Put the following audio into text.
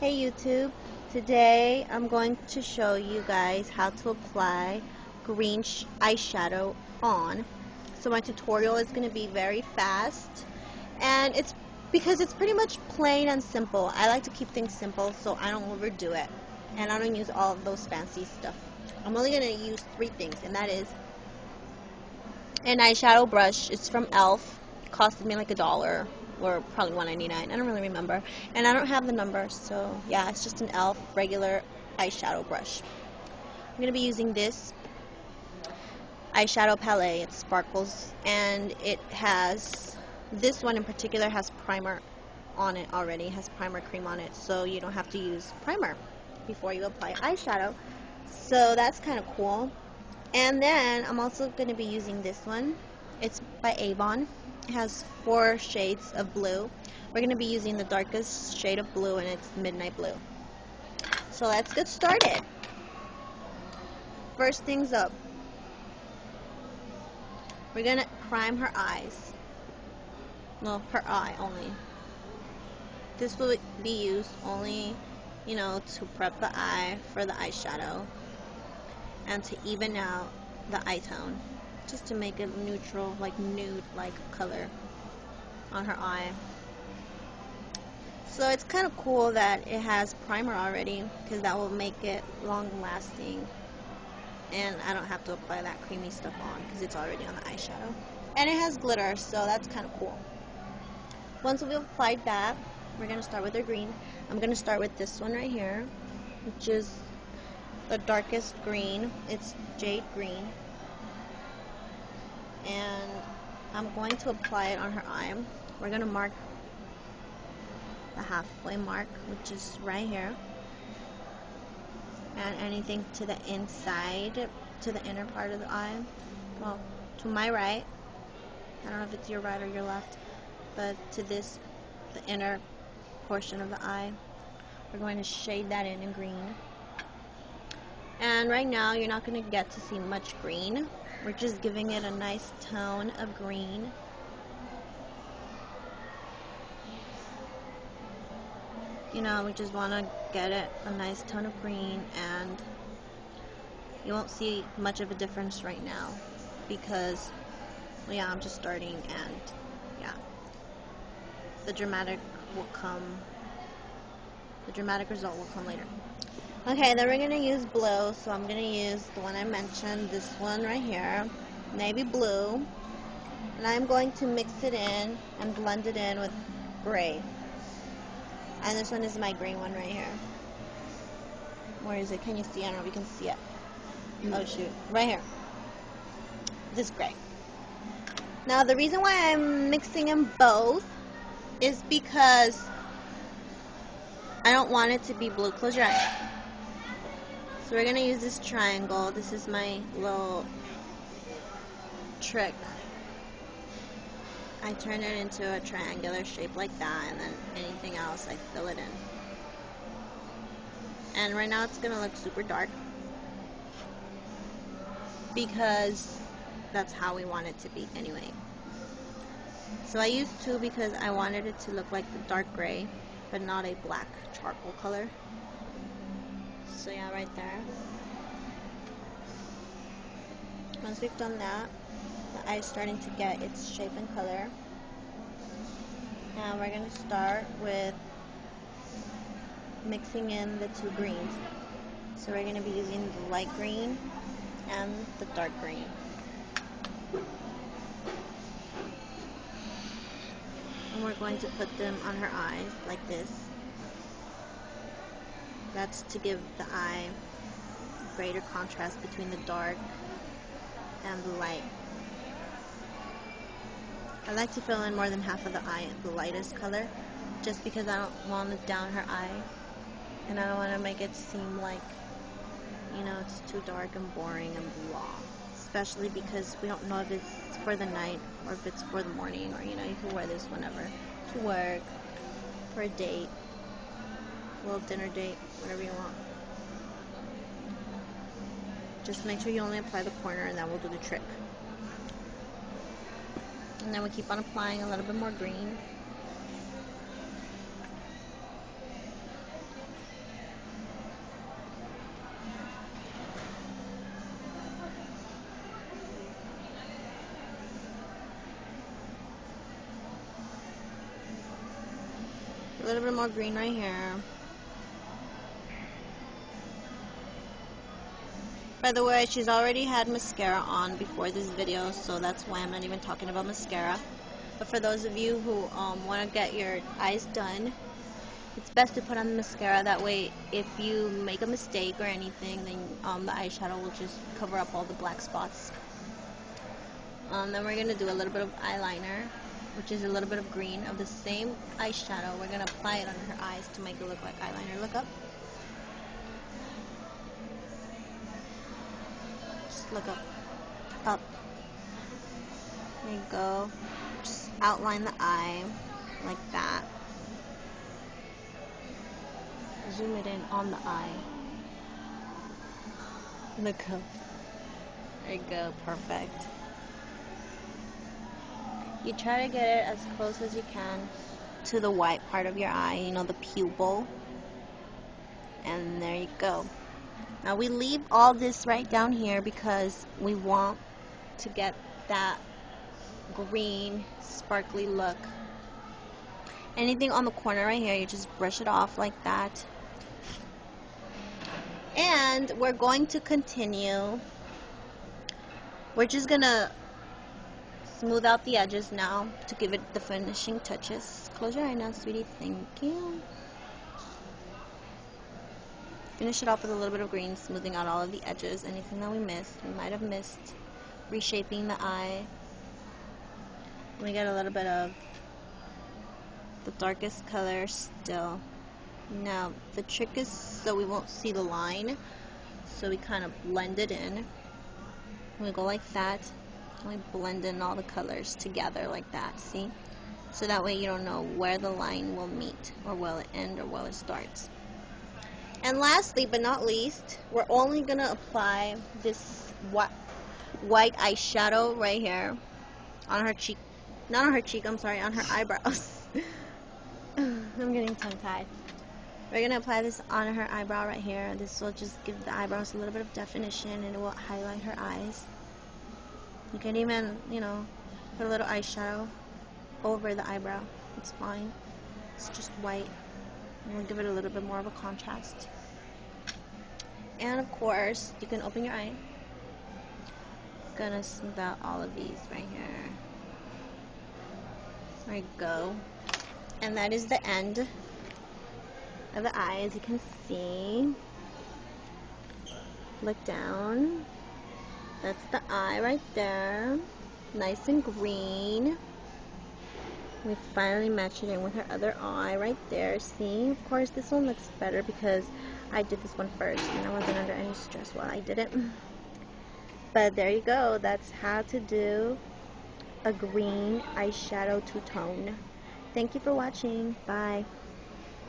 Hey YouTube, today I'm going to show you guys how to apply green eyeshadow on. So my tutorial is going to be very fast, and it's because it's pretty much plain and simple. I like to keep things simple so I don't overdo it, and I don't use all of those fancy stuff. I'm only going to use 3 things, and that is an eyeshadow brush. It's from e.l.f. It costed me like $1 or probably $1.99. I don't really remember, and I don't have the number, so yeah, it's just an e.l.f. regular eyeshadow brush. I'm gonna be using this eyeshadow palette. It sparkles, and it has, this one in particular has primer on it already. It has primer cream on it, so you don't have to use primer before you apply eyeshadow. So that's kind of cool. And then I'm also going to be using this one. It's by Avon. It has 4 shades of blue. We're going to be using the darkest shade of blue, and it's midnight blue. So let's get started. First things up, we're going to prime her eyes. Well, her eye only. This will be used only, to prep the eye for the eyeshadow and to even out the eye tone, just to make it neutral, like nude-like color on her eye. So it's kind of cool that it has primer already, because that will make it long-lasting, and I don't have to apply that creamy stuff on because it's already on the eyeshadow. And it has glitter, so that's kind of cool. Once we've applied that, we're going to start with our green. I'm going to start with this one right here, which is the darkest green. It's jade green, and I'm going to apply it on her eye. We're going to mark the halfway mark, which is right here, and anything to the inside, to the inner part of the eye. Well, to my right, I don't know if it's your right or your left, but to this, the inner portion of the eye, we're going to shade that in green. And right now you're not going to get to see much green. We're just giving it a nice tone of green. We just want to get it a nice tone of green, and you won't see much of a difference right now because, well, yeah, I'm just starting, and yeah, the dramatic result will come later. Okay, then we're going to use blue, so I'm going to use the one I mentioned, this one right here, navy blue, and I'm going to mix it in and blend it in with gray. And this one is my green one right here. Where is it? Can you see? I don't know if you can see it. Oh shoot, right here. This gray. Now the reason why I'm mixing them both is because I don't want it to be blue. Close your eyes. So we're going to use this triangle. This is my little trick. I turn it into a triangular shape like that, and then anything else I fill it in. And right now it's going to look super dark because that's how we want it to be anyway. So I used 2 because I wanted it to look like the dark gray, but not a black charcoal color. So yeah, right there. Once we've done that, the eye is starting to get its shape and color. Now we're going to start with mixing in the 2 greens. So we're going to be using the light green and the dark green. And we're going to put them on her eyes like this. That's to give the eye greater contrast between the dark and the light. I like to fill in more than half of the eye, the lightest color, just because I don't want to down her eye, and I don't want to make it seem like, it's too dark and boring and blah. Especially because we don't know if it's for the night or if it's for the morning, or you can wear this whenever, to work, for a date, a little dinner date, whatever you want. Just make sure you only apply the corner, and that will do the trick. And then we keep on applying a little bit more green. little bit more green right here. By the way, she's already had mascara on before this video, so that's why I'm not even talking about mascara. But for those of you who want to get your eyes done, it's best to put on the mascara. That way, if you make a mistake or anything, then the eyeshadow will just cover up all the black spots. Then we're going to do a little bit of eyeliner, which is a little bit of green of the same eyeshadow. We're going to apply it on her eyes to make it look like eyeliner. Look up. Just look up. Up. There you go. Just outline the eye like that. Zoom it in on the eye. Look up. There you go. Perfect. You try to get it as close as you can to the white part of your eye, you know, the pupil. And there you go. Now we leave all this right down here because we want to get that green, sparkly look. Anything on the corner right here, you just brush it off like that. And we're going to continue. We're just gonna smooth out the edges now to give it the finishing touches. Close your eye now, sweetie. Thank you. Finish it off with a little bit of green, smoothing out all of the edges. Anything that we missed. We might have missed reshaping the eye. We get a little bit of the darkest color still. Now, the trick is so we won't see the line. So we kind of blend it in. We go like that. We blend in all the colors together like that, see? So that way you don't know where the line will meet, or will it end, or will it start. And lastly, but not least, we're only going to apply this white eyeshadow right here on her cheek. Not on her cheek, I'm sorry, on her eyebrows. I'm getting tongue-tied. We're going to apply this on her eyebrow right here. This will just give the eyebrows a little bit of definition, and it will highlight her eyes. You can even, you know, put a little eyeshadow over the eyebrow. It's fine. It's just white. And we'll give it a little bit more of a contrast. And of course, you can open your eye. Gonna smooth out all of these right here. There you go. And that is the end of the eye, as you can see. Look down. That's the eye right there. Nice and green. We finally matched it in with her other eye right there. See? Of course, this one looks better because I did this one first and I wasn't under any stress while I did it. But there you go. That's how to do a green eyeshadow two-tone. Thank you for watching. Bye.